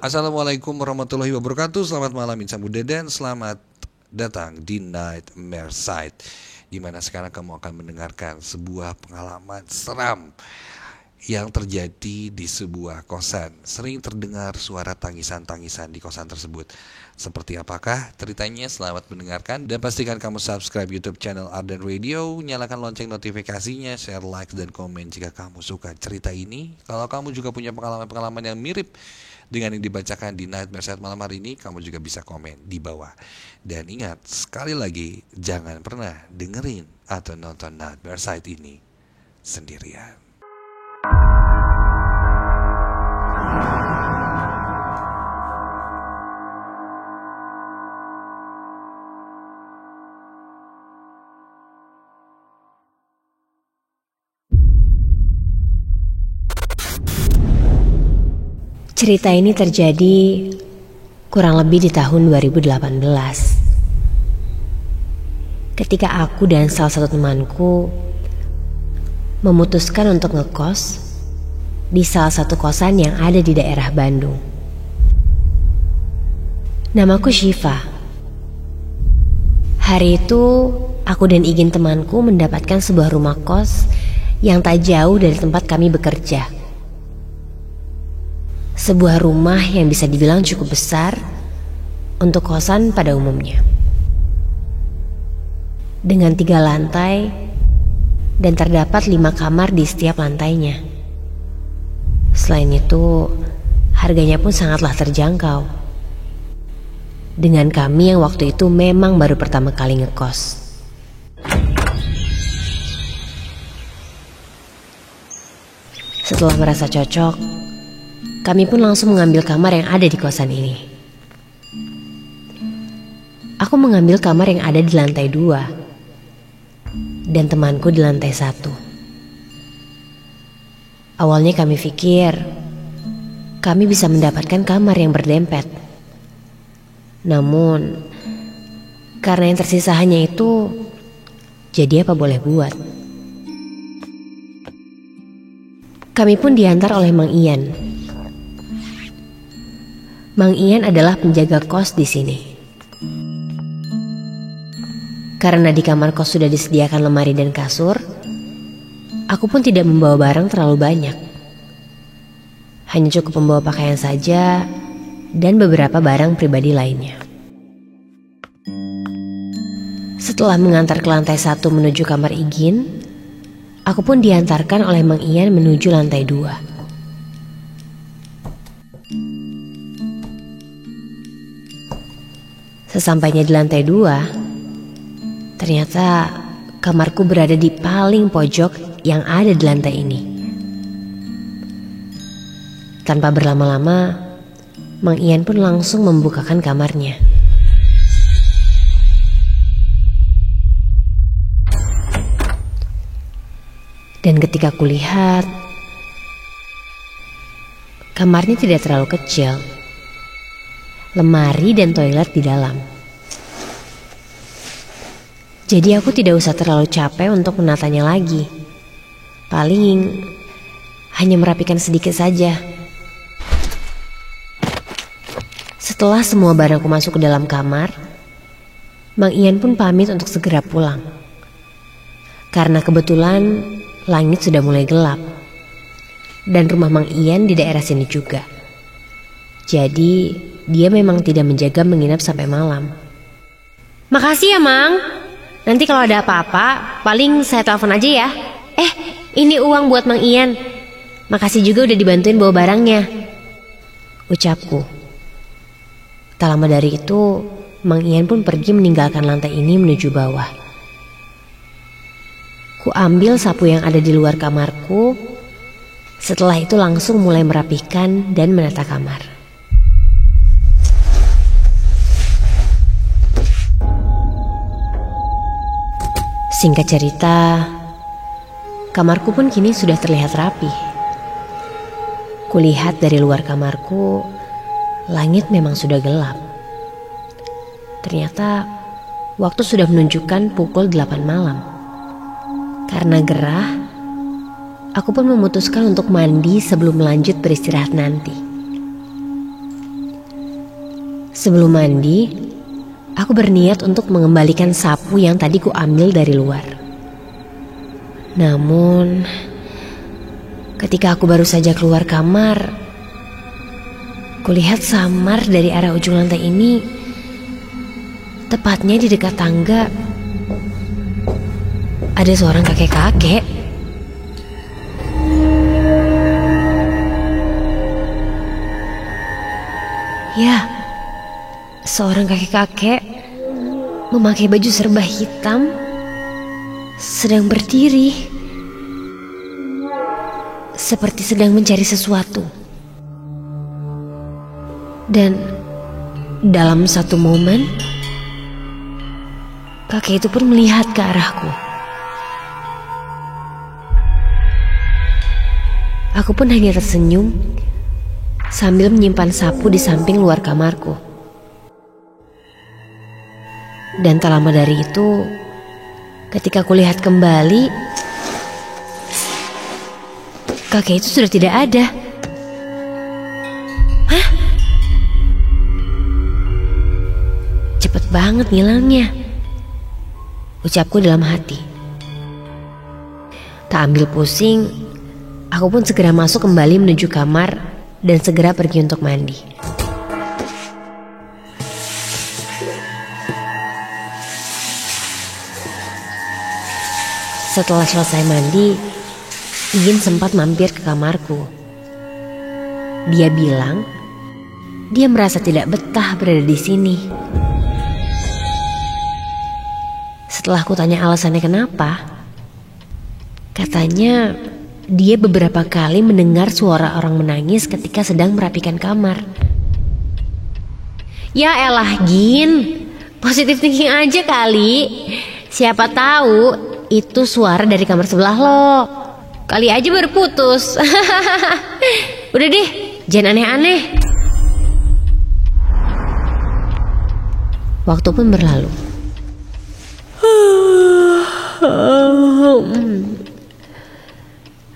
Assalamualaikum warahmatullahi wabarakatuh. Selamat malam Insan Muda dan selamat datang di Nightmare Site, di mana sekarang kamu akan mendengarkan sebuah pengalaman seram yang terjadi di sebuah kosan. Sering terdengar suara tangisan-tangisan di kosan tersebut. Seperti apakah ceritanya? Selamat mendengarkan dan pastikan kamu subscribe YouTube channel Ardan Radio, nyalakan lonceng notifikasinya, share, like, dan komen jika kamu suka cerita ini. Kalau kamu juga punya pengalaman-pengalaman yang mirip dengan yang dibacakan di Nightmare Site malam hari ini, kamu juga bisa komen di bawah. Dan ingat, sekali lagi, jangan pernah dengerin atau nonton Nightmare Site ini sendirian. Cerita ini terjadi kurang lebih di tahun 2018. Ketika aku dan salah satu temanku memutuskan untuk ngekos di salah satu kosan yang ada di daerah Bandung. Namaku Syifa. Hari itu aku dan Igin temanku mendapatkan sebuah rumah kos yang tak jauh dari tempat kami bekerja. Sebuah rumah yang bisa dibilang cukup besar untuk kosan pada umumnya. Dengan 3 lantai dan terdapat 5 kamar di setiap lantainya. Selain itu, harganya pun sangatlah terjangkau. Dengan kami yang waktu itu memang baru pertama kali ngekos. Setelah merasa cocok, kami pun langsung mengambil kamar yang ada di kosan ini. Aku mengambil kamar yang ada di lantai 2 dan temanku di lantai 1. Awalnya kami pikir kami bisa mendapatkan kamar yang berdempet. Namun karena yang tersisa hanya itu, jadi apa boleh buat. Kami pun diantar oleh Mang Ian. Mang Ian adalah penjaga kos di sini. Karena di kamar kos sudah disediakan lemari dan kasur, aku pun tidak membawa barang terlalu banyak. Hanya cukup membawa pakaian saja dan beberapa barang pribadi lainnya. Setelah mengantar ke lantai 1 menuju kamar Igin, aku pun diantarkan oleh Mang Ian menuju lantai 2. Sesampainya di lantai 2, ternyata kamarku berada di paling pojok yang ada di lantai ini. Tanpa berlama-lama, Mang Ian pun langsung membukakan kamarnya. Dan ketika kulihat, kamarnya tidak terlalu kecil. Lemari dan toilet di dalam. Jadi aku tidak usah terlalu capek untuk menatanya lagi. Paling hanya merapikan sedikit saja. Setelah semua barangku masuk ke dalam kamar, Mang Ian pun pamit untuk segera pulang. Karena kebetulan langit sudah mulai gelap. Dan rumah Mang Ian di daerah sini juga. Jadi dia memang tidak menjaga menginap sampai malam. Makasih ya Mang. Nanti kalau ada apa-apa paling saya telepon aja ya. Ini uang buat Mang Ian. Makasih juga udah dibantuin bawa barangnya, ucapku. Tak lama dari itu Mang Ian pun pergi meninggalkan lantai ini menuju bawah. Ku ambil sapu yang ada di luar kamarku. Setelah itu langsung mulai merapikan dan menata kamar. Singkat cerita, kamarku pun kini sudah terlihat rapi. Kulihat dari luar kamarku, langit memang sudah gelap. Ternyata waktu sudah menunjukkan pukul 8 malam. Karena gerah, aku pun memutuskan untuk mandi sebelum lanjut beristirahat nanti. Sebelum mandi, aku berniat untuk mengembalikan sapu yang tadi ku ambil dari luar. Namun, ketika aku baru saja keluar kamar, kulihat samar dari arah ujung lantai ini, tepatnya di dekat tangga, ada seorang kakek-kakek. Ya, seorang kakek-kakek memakai baju serba hitam, sedang berdiri, seperti sedang mencari sesuatu. Dan dalam satu momen, kakek itu pun melihat ke arahku. Aku pun hanya tersenyum sambil menyimpan sapu di samping luar kamarku. Dan tak lama dari itu, ketika kulihat kembali, kakek itu sudah tidak ada. Hah? Cepet banget ngilangnya, ucapku dalam hati. Tak ambil pusing, aku pun segera masuk kembali menuju kamar dan segera pergi untuk mandi. Setelah selesai mandi, Igin sempat mampir ke kamarku. Dia bilang, dia merasa tidak betah berada di sini. Setelah aku tanya alasannya kenapa, katanya dia beberapa kali mendengar suara orang menangis ketika sedang merapikan kamar. Ya elah Gin, positif thinking aja kali. Siapa tahu itu suara dari kamar sebelah lo. Kali aja baru putus. Udah deh, jangan aneh-aneh. Waktu pun berlalu.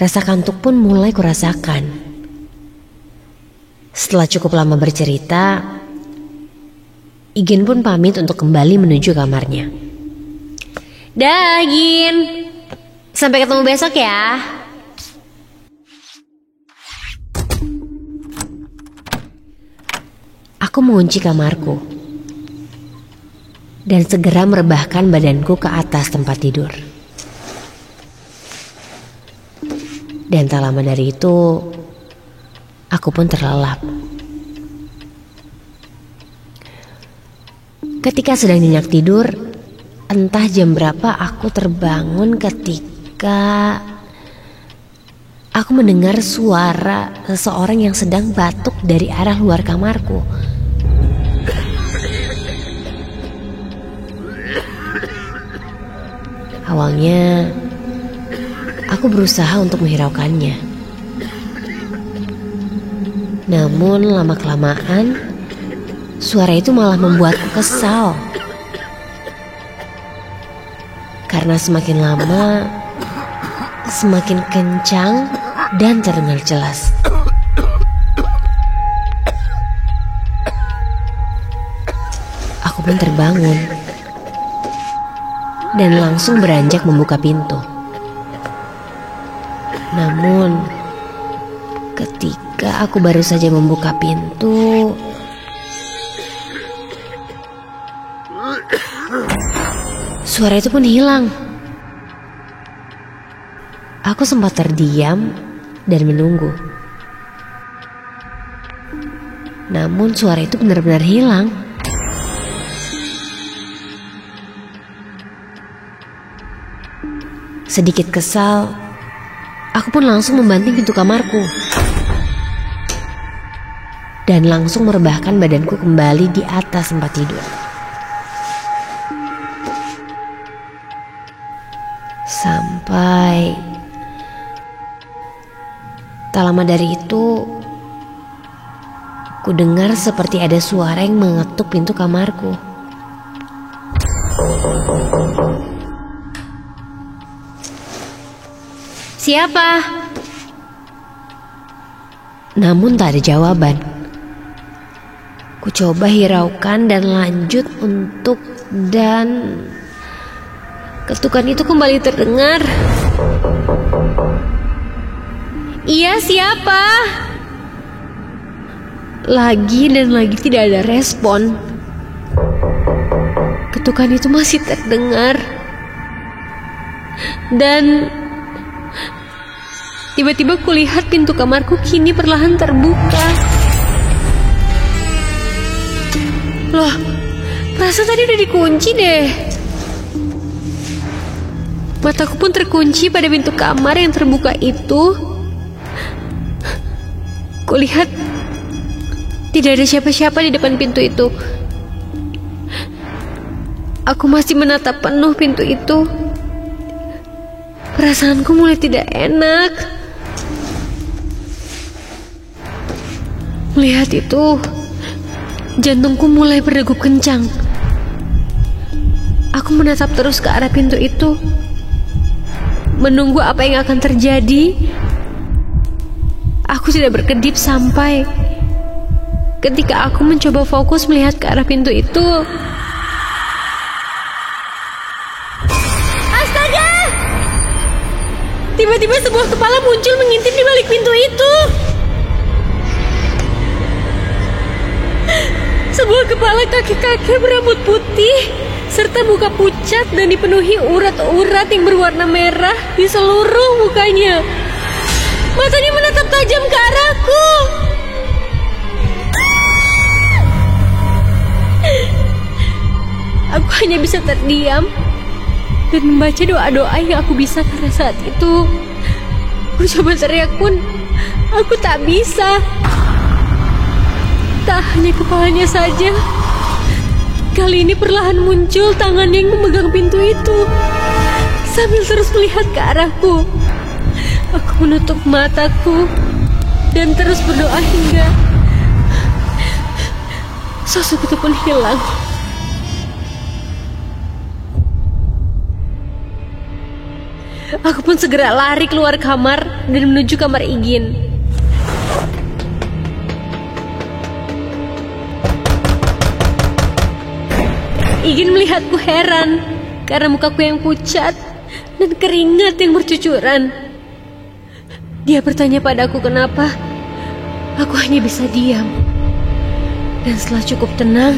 Rasa kantuk pun mulai kurasakan. Setelah cukup lama bercerita, Igin pun pamit untuk kembali menuju kamarnya. Dah Igin, sampai ketemu besok ya. Aku mengunci kamarku dan segera merebahkan badanku ke atas tempat tidur. Dan tak lama dari itu, aku pun terlelap. Ketika sedang nyenyak tidur, entah jam berapa aku terbangun ketika aku mendengar suara seseorang yang sedang batuk dari arah luar kamarku. Awalnya, aku berusaha untuk menghiraukannya. Namun lama-kelamaan, suara itu malah membuatku kesal. Karena semakin lama, semakin kencang dan terdengar jelas. Aku pun terbangun dan langsung beranjak membuka pintu. Namun, ketika aku baru saja membuka pintu, suara itu pun hilang. Aku sempat terdiam dan menunggu. Namun suara itu benar-benar hilang. Sedikit kesal, aku pun langsung membanting pintu kamarku dan langsung merebahkan badanku kembali di atas tempat tidur. Sampai tak lama dari itu, ku dengar seperti ada suara yang mengetuk pintu kamarku. Siapa? Namun tak ada jawaban. Ku coba hiraukan dan lanjut dan ketukan itu kembali terdengar. Iya, siapa? Lagi dan lagi tidak ada respon. Ketukan itu masih terdengar. Dan tiba-tiba kulihat pintu kamarku kini perlahan terbuka. Loh, perasaan tadi udah dikunci deh. Mataku pun terkunci pada pintu kamar yang terbuka itu. Kulihat tidak ada siapa-siapa di depan pintu itu. Aku masih menatap penuh pintu itu. Perasaanku mulai tidak enak. Melihat itu, jantungku mulai berdegup kencang. Aku menatap terus ke arah pintu itu, menunggu apa yang akan terjadi. Aku tidak berkedip sampai ketika aku mencoba fokus melihat ke arah pintu itu. Astaga! Tiba-tiba sebuah kepala muncul mengintip di balik pintu itu. Sebuah kepala kakek-kakek berambut putih serta muka pucat dan dipenuhi urat-urat yang berwarna merah di seluruh mukanya. Matanya menatap tajam ke arahku. Aku hanya bisa terdiam dan membaca doa-doa yang aku bisa karena saat itu aku coba teriak pun aku tak bisa. Tak hanya kepalanya saja, kali ini perlahan muncul tangan yang memegang pintu itu sambil terus melihat ke arahku. Aku menutup mataku dan terus berdoa hingga sosok itu pun hilang. Aku pun segera lari keluar kamar dan menuju kamar Igin. Igin melihatku heran karena mukaku yang pucat dan keringat yang bercucuran. Dia bertanya padaku kenapa. Aku hanya bisa diam. Dan setelah cukup tenang,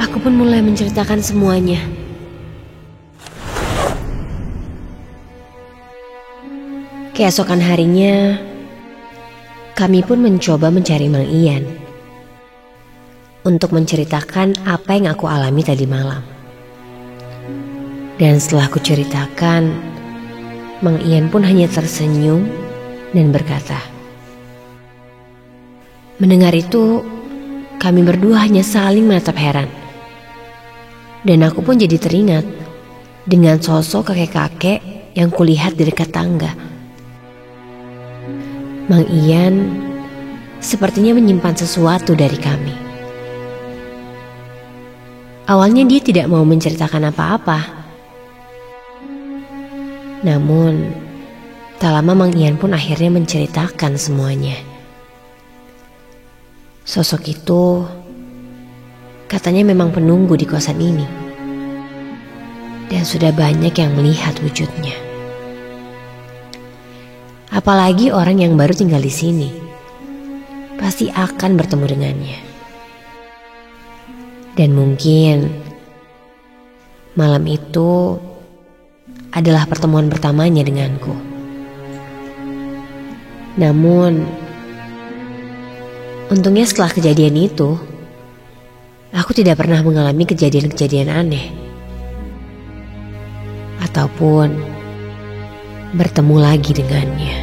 aku pun mulai menceritakan semuanya. Keesokan harinya, kami pun mencoba mencari Mang Ian untuk menceritakan apa yang aku alami tadi malam. Dan setelah aku ceritakan, Mang Ian pun hanya tersenyum dan berkata. Mendengar itu, kami berdua hanya saling menatap heran. Dan aku pun jadi teringat dengan sosok kakek-kakek yang kulihat di dekat tangga. Mang Ian sepertinya menyimpan sesuatu dari kami. Awalnya dia tidak mau menceritakan apa-apa. Namun, tak lama Mang Ian pun akhirnya menceritakan semuanya. Sosok itu katanya memang penunggu di kosan ini. Dan sudah banyak yang melihat wujudnya. Apalagi orang yang baru tinggal di sini, pasti akan bertemu dengannya. Dan mungkin malam itu adalah pertemuan pertamanya denganku. Namun, untungnya setelah kejadian itu, aku tidak pernah mengalami kejadian-kejadian aneh. Ataupun bertemu lagi dengannya.